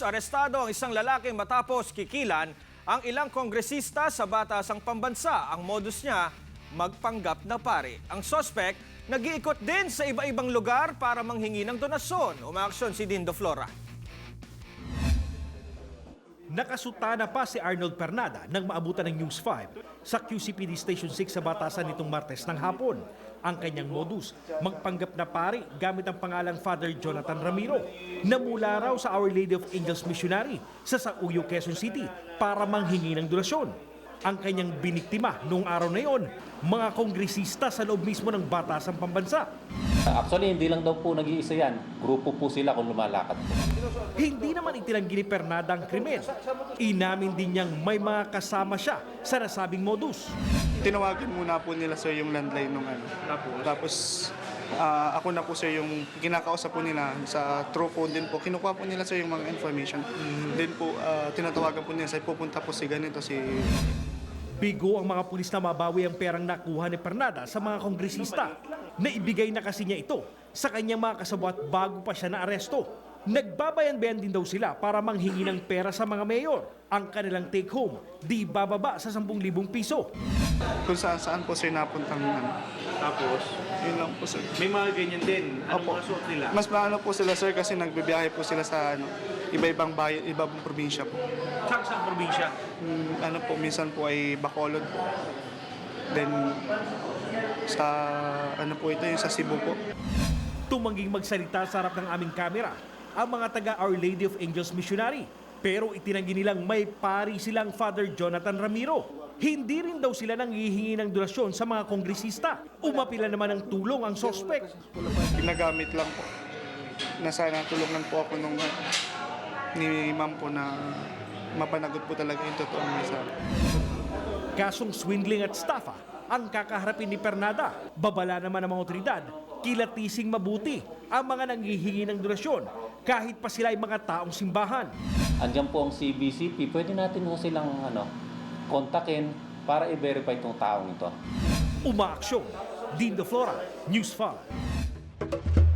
arestado ang isang lalaki matapos kikilan ang ilang kongresista sa batasang pambansa. Ang modus niya, magpanggap na pari. Ang suspect, nag-iikot din sa iba-ibang lugar para manghingi ng donasyon. Umaaksyon si Dindo Flora. Nakasutana pa si Arnold Pernada nang maabutan ng News 5 sa QCPD Station 6 sa Batasan nitong Martes ng hapon. Ang kanyang modus, magpanggap na pari gamit ang pangalang Father Jonathan Ramiro na mula raw sa Our Lady of Angels Missionary sa Sauyo, Quezon City para manghingi ng donasyon. Ang kanyang biniktima noong araw na yon, mga kongresista sa loob mismo ng Batasang Pambansa. Actually, hindi lang daw po nag-iisa yan. Grupo po sila kung lumalakad po. Hindi naman itinanggi ni Pernada ang krimen. Inamin din niyang may mga kasama siya sa nasabing modus. Tinawagan muna po nila sir yung landline nung ano. Tapos ako na po sir yung kinakausap po nila sa true phone din po. Kinukuha po nila sir yung mga information. Then po tinatawagan po nila sir, pupunta po si ganito si... Bigo ang mga pulis na mabawi ang perang nakuha ni Pernada sa mga kongresista. Naibigay na kasi niya ito sa kanyang mga kasabwat bago pa siya naaresto. Nagbabayan-bayan din daw sila para manghingi ng pera sa mga mayor. Ang kanilang take home, di bababa sa 10,000 piso. Kung saan po sir napuntang ano. Tapos, Yun lang po sir. may mga ganyan din. Anong Opo. mga suot nila? Mas maano po sila sir kasi nagbibiyahe po sila sa ano, iba-ibang bayan, iba-ibang probinsya po. Saan probinsya? Ano po, minsan po ay Bacolod po. Then sa ano po ito yung sa Cebu po. Tumangging magsalita sa harap ng aming kamera ang mga taga Our Lady of Angels Missionary. Pero itinanggi nilang may pari silang Father Jonathan Ramiro. Hindi rin daw sila nanghihingi ng donasyon sa mga kongresista. Umapila naman ng tulong ang sospek. Ginagamit lang po. Nasana tulungan po ako nung ni ma'am po na mapanagot po talaga yung totoong mensahe. Kasong swindling at estafa ang kakaharapin ni Pernada. Babala naman ng mga otoridad, kilatising mabuti ang mga nanghihingi ng donasyon kahit pa sila ay mga taong simbahan. Andiyan po ang CBCP, pwede natin po silang kontakin para i-verify itong taong ito. Umaaksyon. Dindo Flora, News 5.